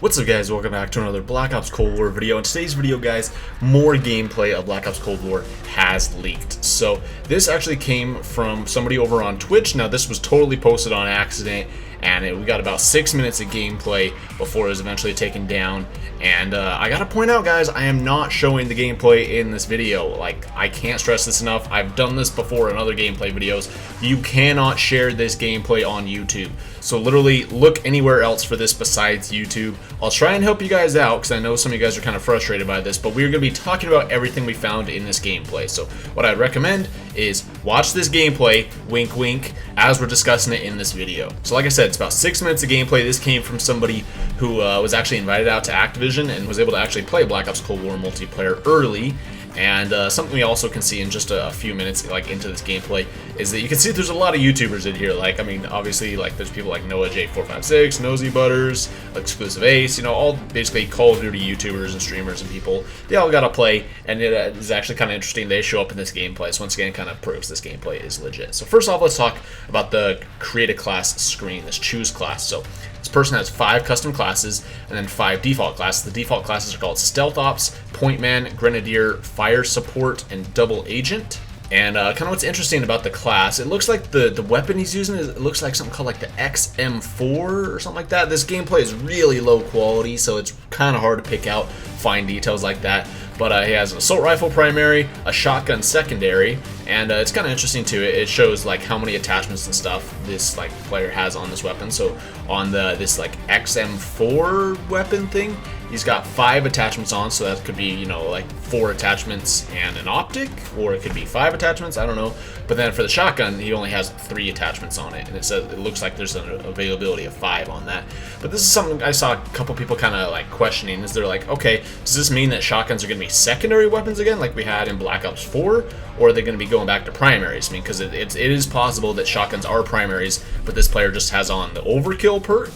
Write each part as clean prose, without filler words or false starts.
What's up guys, welcome back to another Black Ops Cold War video. In today's video guys, more gameplay of Black Ops Cold War has leaked. So this actually came from somebody over on Twitch. Now this was totally posted on accident and we got about 6 minutes of gameplay before it was eventually taken down. And I gotta point out guys, I am not showing the gameplay in this video. Like, I can't stress this enough. I've done this before in other gameplay videos. You cannot share this gameplay on YouTube. So literally look anywhere else for this besides YouTube. I'll try and help you guys out because I know some of you guys are kind of frustrated by this, but we're going to be talking about everything we found in this gameplay. So what I'd recommend is watch this gameplay, wink wink, as we're discussing it in this video. So like I said, it's about 6 minutes of gameplay. This came from somebody who was actually invited out to Activision and was able to actually play Black Ops Cold War multiplayer early. And something we also can see in just a few minutes, like into this gameplay, is that you can see there's a lot of YouTubers in here. Like, I mean, obviously, like there's people like Noah J456, Nosy Butters, Exclusive Ace, you know, all basically Call of Duty YouTubers and streamers and people. They all gotta play, and it is actually kind of interesting. They show up in this gameplay, so once again, kind of proves this gameplay is legit. So first off, let's talk about the create a class screen, this choose class. So this person has 5 custom classes and then 5 default classes. The default classes are called Stealth Ops, Point Man, Grenadier, Fire Support, and Double Agent. And kind of what's interesting about the class, it looks like the weapon he's using it looks like something called like the XM4 or something like that. This gameplay is really low quality, so it's kind of hard to pick out fine details like that. But he has an assault rifle primary, a shotgun secondary, and it's kind of interesting too. It shows like how many attachments and stuff this like player has on this weapon. So on this like XM4 weapon thing, he's got 5 attachments on, so that could be, you know, like 4 attachments and an optic, or it could be 5 attachments, I don't know. But then for the shotgun, he only has 3 attachments on it, and it looks like there's an availability of 5 on that. But this is something I saw a couple people kind of like questioning, is they're like, okay, does this mean that shotguns are going to be secondary weapons again, like we had in Black Ops 4, or are they going to be going back to primaries? I mean, because it is possible that shotguns are primaries, but this player just has on the overkill perk,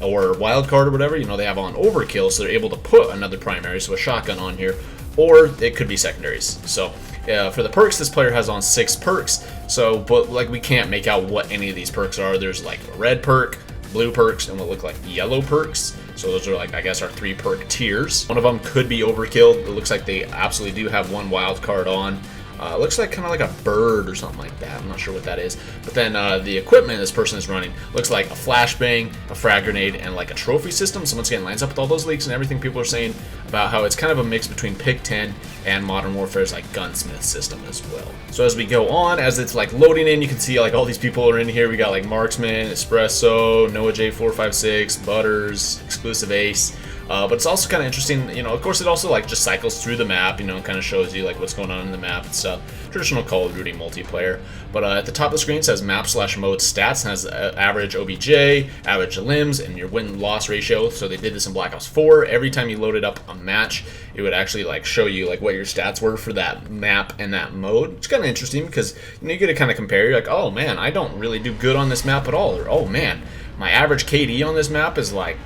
or wildcard or whatever, you know, they have on overkill, so they're able to put another primary, so a shotgun on here, or it could be secondaries. So for the perks, this player has on 6 perks, so but like we can't make out what any of these perks are. There's like a red perk, blue perks, and what look like yellow perks. So those are like, I guess, our 3 perk tiers. One of them could be overkill. It looks like they absolutely do have one wild card on. Looks like kind of like a bird or something like that. I'm not sure what that is. But then the equipment this person is running looks like a flashbang, a frag grenade, and like a trophy system. So once again, lines up with all those leaks and everything people are saying about how it's kind of a mix between Pick 10 and Modern Warfare's like gunsmith system as well. So as we go on, as it's like loading in, you can see like all these people are in here. We got like Marksman, Espresso, Noah J456, Butters, Exclusive Ace. But it's also kind of interesting, you know, of course it also like just cycles through the map, you know, and kind of shows you like what's going on in the map and stuff. Traditional Call of Duty multiplayer. But at the top of the screen it says map/mode stats, and has average OBJ, average limbs, and your win-loss ratio. So they did this in Black Ops 4. Every time you loaded up a match, it would actually like show you like what your stats were for that map and that mode. It's kind of interesting because, you know, you get to kind of compare. You're like, oh man, I don't really do good on this map at all. Or, oh man, my average KD on this map is like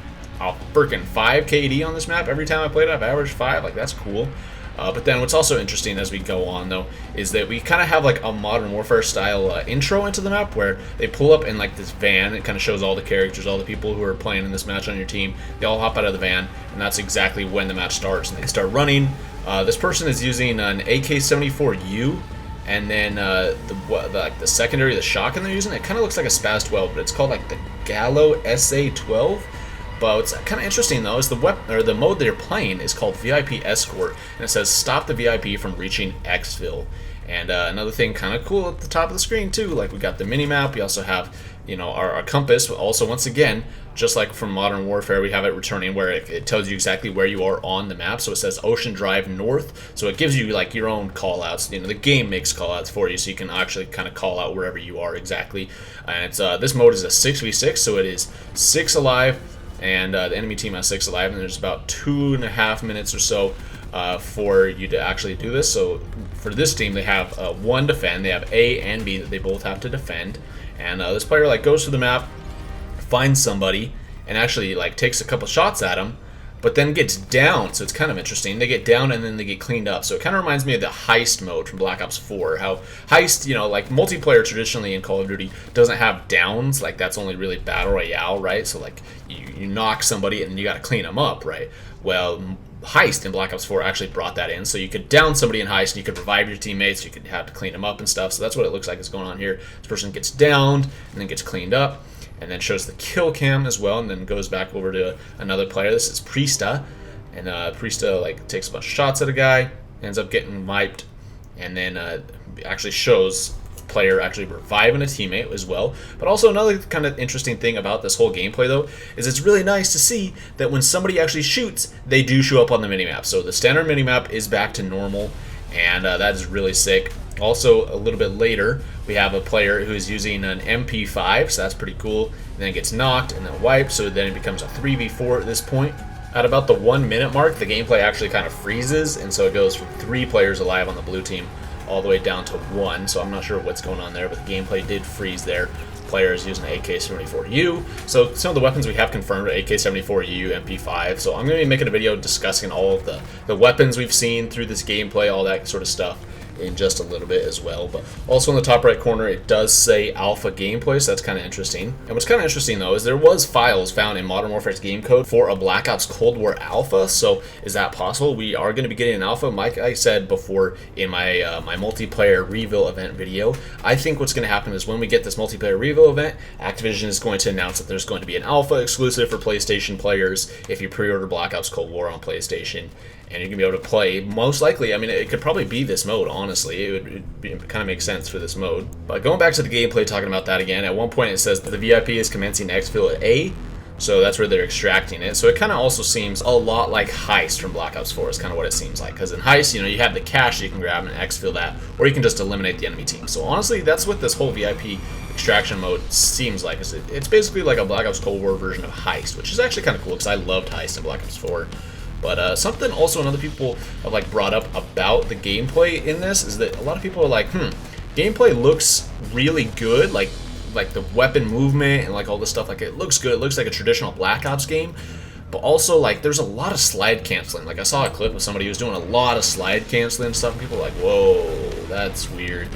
a freaking 5 KD on this map. Every time I played it, I've averaged 5. Like, that's cool. But then what's also interesting as we go on, though, is that we kind of have like a Modern Warfare style intro into the map where they pull up in like this van. It kind of shows all the characters, all the people who are playing in this match on your team. They all hop out of the van, and that's exactly when the match starts. And they start running. This person is using an AK-74U. And then the secondary, the shotgun they're using, it kind of looks like a Spaz 12, but it's called like the Gallo SA-12. But what's kind of interesting though is the mode they're playing is called VIP Escort, and it says stop the VIP from reaching Xville. And another thing kind of cool at the top of the screen too, like we got the mini map. We also have, you know, our compass. Also, once again, just like from Modern Warfare, we have it returning where it tells you exactly where you are on the map. So it says Ocean Drive North. So it gives you like your own call outs. You know, the game makes call outs for you, so you can actually kind of call out wherever you are exactly. And it's this mode is a 6v6, so it is 6 alive. And the enemy team has 6 alive, and there's about 2.5 minutes or so for you to actually do this. So for this team, they have 1 defend. They have A and B that they both have to defend. And this player like goes to the map, finds somebody, and actually like takes a couple shots at him. but then gets down. So it's kind of interesting. They get down and then they get cleaned up. So it kind of reminds me of the heist mode from Black Ops 4. How heist, you know, like multiplayer traditionally in Call of Duty doesn't have downs. Like that's only really Battle Royale, right? So like you knock somebody and you got to clean them up, right? Well, heist in Black Ops 4 actually brought that in. So you could down somebody in heist and you could revive your teammates. You could have to clean them up and stuff. So that's what it looks like is going on here. This person gets downed and then gets cleaned up, and then shows the kill cam as well, and then goes back over to another player. This is Priesta, and Priesta like takes a bunch of shots at a guy, ends up getting wiped, and then actually shows player actually reviving a teammate as well. But also another kind of interesting thing about this whole gameplay though is it's really nice to see that when somebody actually shoots, they do show up on the minimap. So the standard minimap is back to normal, and that is really sick. Also, a little bit later, we have a player who's using an MP5, so that's pretty cool. And then it gets knocked and then wiped, so then it becomes a 3v4 at this point. At about the 1 minute mark, the gameplay actually kind of freezes, and so it goes from 3 players alive on the blue team all the way down to 1. So I'm not sure what's going on there, but the gameplay did freeze there. Player is using an AK-74U. So some of the weapons we have confirmed are AK-74U, MP5. So I'm going to be making a video discussing all of the weapons we've seen through this gameplay, all that sort of stuff, in just a little bit as well. But also in the top right corner it does say alpha gameplay, so that's kind of interesting. And what's kind of interesting though is there was files found in Modern Warfare's game code for a Black Ops Cold War alpha. So is that possible? We are going to be getting an alpha. Like I said before in my my multiplayer reveal event video, I think what's going to happen is when we get this multiplayer reveal event, Activision is going to announce that there's going to be an alpha exclusive for PlayStation players if you pre-order Black Ops Cold War on PlayStation. And you're going to be able to play, most likely, I mean, it could probably be this mode, honestly. It kind of make sense for this mode. But going back to the gameplay, talking about that again, at one point it says that the VIP is commencing exfil at A, so that's where they're extracting it. So it kind of also seems a lot like Heist from Black Ops 4 is kind of what it seems like. Because in Heist, you know, you have the cash you can grab and exfil that, or you can just eliminate the enemy team. So honestly, that's what this whole VIP extraction mode seems like. It's basically like a Black Ops Cold War version of Heist, which is actually kind of cool because I loved Heist in Black Ops 4. But something also other people have like brought up about the gameplay in this is that a lot of people are like, gameplay looks really good, like the weapon movement and like all this stuff, like it looks good. It looks like a traditional Black Ops game, but also like there's a lot of slide canceling. Like I saw a clip of somebody who was doing a lot of slide canceling and stuff, and people are like, whoa, that's weird.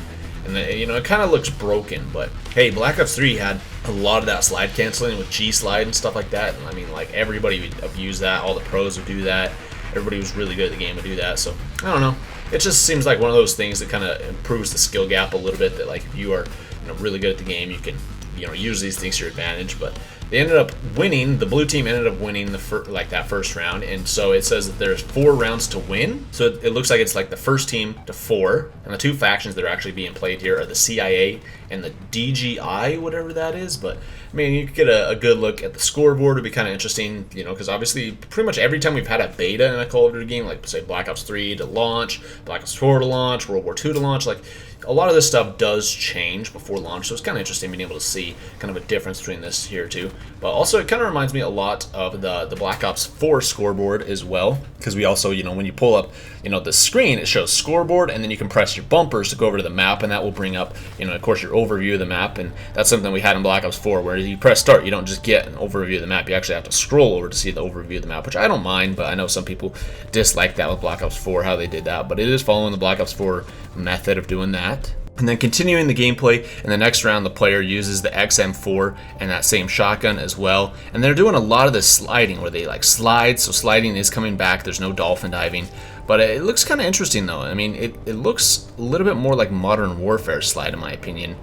And then, you know, it kind of looks broken, but hey, Black Ops 3 had a lot of that slide canceling with G-Slide and stuff like that. And I mean, like, everybody would use that. All the pros would do that. Everybody who's really good at the game would do that. So, I don't know. It just seems like one of those things that kind of improves the skill gap a little bit, that, like, if you are, you know, really good at the game, you can, you know, use these things to your advantage. But they ended up winning. The blue team ended up winning that first round, and so it says that there's 4 rounds to win. So it looks like it's like the first team to 4, and the 2 factions that are actually being played here are the CIA and the DGI, whatever that is. But I mean, you could get a good look at the scoreboard. It'd be kind of interesting, you know, because obviously pretty much every time we've had a beta in a Call of Duty game, like say Black Ops 3 to launch, Black Ops 4 to launch, World War II to launch, like a lot of this stuff does change before launch, so it's kind of interesting being able to see kind of a difference between this here too. But also it kind of reminds me a lot of the Black Ops 4 scoreboard as well, because we also, you know, when you pull up, you know, the screen, it shows scoreboard, and then you can press your bumpers to go over to the map, and that will bring up, you know, of course, your overview of the map. And that's something we had in Black Ops 4, where you press start, you don't just get an overview of the map, you actually have to scroll over to see the overview of the map, which I don't mind, but I know some people dislike that with Black Ops 4, how they did that. But it is following the Black Ops 4 method of doing that. And then continuing the gameplay, in the next round the player uses the XM4 and that same shotgun as well. And they're doing a lot of this sliding where they like slide, so sliding is coming back. There's no dolphin diving. But it looks kind of interesting though. I mean, it looks a little bit more like Modern Warfare slide in my opinion.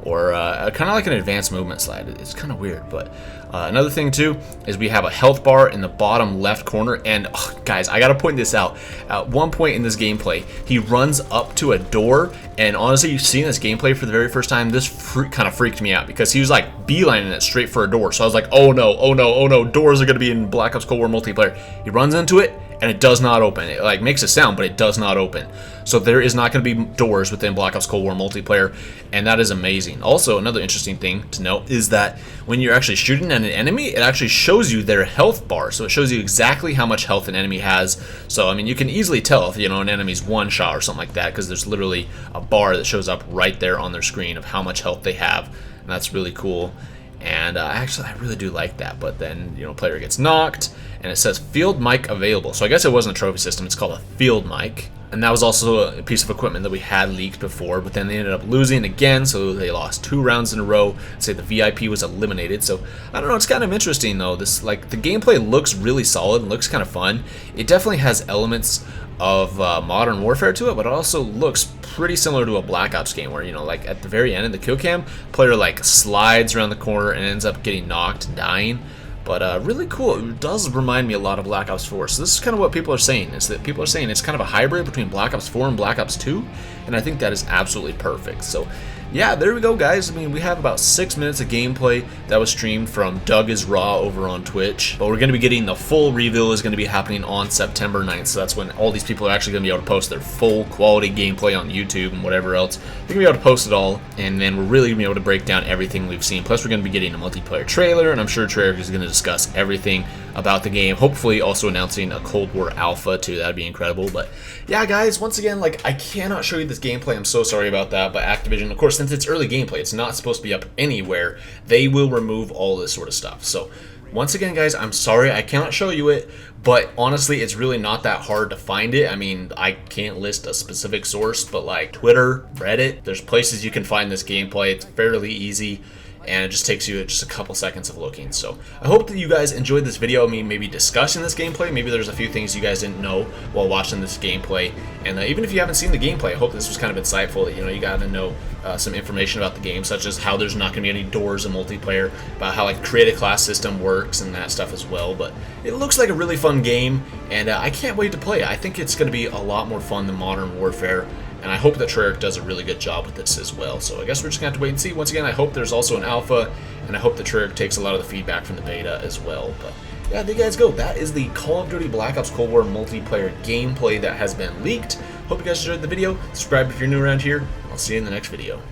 Or kind of like an advanced movement slide. It's kind of weird, but another thing too is we have a health bar in the bottom left corner, and guys, I gotta point this out. At one point in this gameplay, he runs up to a door, and honestly, you've seen this gameplay for the very first time, this kind of freaked me out, because he was like beelining it straight for a door, so I was like, oh no, oh no, oh no, doors are gonna be in Black Ops Cold War multiplayer. He runs into it, and it does not open. It like makes a sound, but it does not open. So there is not going to be doors within Black Ops Cold War multiplayer, and that is amazing. Also, another interesting thing to note is that when you're actually shooting at an enemy, it actually shows you their health bar. So it shows you exactly how much health an enemy has. So I mean, you can easily tell if, you know, an enemy's one shot or something like that, because there's literally a bar that shows up right there on their screen of how much health they have, and that's really cool. And actually, I really do like that. But then, you know, player gets knocked, and it says field mic available. So I guess it wasn't a trophy system. It's called a field mic. And that was also a piece of equipment that we had leaked before, but then they ended up losing again, so they lost 2 rounds in a row. Say the VIP was eliminated. So I don't know, it's kind of interesting though. This, like, the gameplay looks really solid and looks kind of fun. It definitely has elements of Modern Warfare to it, but it also looks pretty similar to a Black Ops game where, you know, like at the very end of the kill cam, player like slides around the corner and ends up getting knocked and dying. But really cool. It does remind me a lot of Black Ops 4. So this is kind of what people are saying, is that people are saying it's kind of a hybrid between Black Ops 4 and Black Ops 2, and I think that is absolutely perfect. So yeah, there we go, guys. I mean, we have about 6 minutes of gameplay that was streamed from Doug is Raw over on Twitch, but we're going to be getting the full reveal is going to be happening on September 9th, so that's when all these people are actually going to be able to post their full quality gameplay on YouTube and whatever else. They're going to be able to post it all, and then we're really going to be able to break down everything we've seen. Plus, we're going to be getting a multiplayer trailer, and I'm sure Treyarch is going to discuss everything about the game, hopefully also announcing a Cold War alpha too. That'd be incredible. But yeah, guys, once again, like, I cannot show you this gameplay. I'm so sorry about that, but Activision, of course, since it's early gameplay, it's not supposed to be up anywhere, they will remove all this sort of stuff. So once again, guys, I'm sorry I cannot show you it, but honestly, it's really not that hard to find it. I mean, I can't list a specific source, but like Twitter, Reddit, there's places you can find this gameplay. It's fairly easy, and it just takes you just a couple seconds of looking. So I hope that you guys enjoyed this video of me maybe discussing this gameplay. Maybe there's a few things you guys didn't know while watching this gameplay, and even if you haven't seen the gameplay, I hope this was kind of insightful, that, you know, you got to know some information about the game, such as how there's not going to be any doors in multiplayer, about how like create a class system works and that stuff as well. But it looks like a really fun game, and I can't wait to play it. I think it's going to be a lot more fun than Modern Warfare, and I hope that Treyarch does a really good job with this as well. So I guess we're just going to have to wait and see. Once again, I hope there's also an alpha, and I hope that Treyarch takes a lot of the feedback from the beta as well. But yeah, there you guys go. That is the Call of Duty Black Ops Cold War multiplayer gameplay that has been leaked. Hope you guys enjoyed the video. Subscribe if you're new around here. I'll see you in the next video.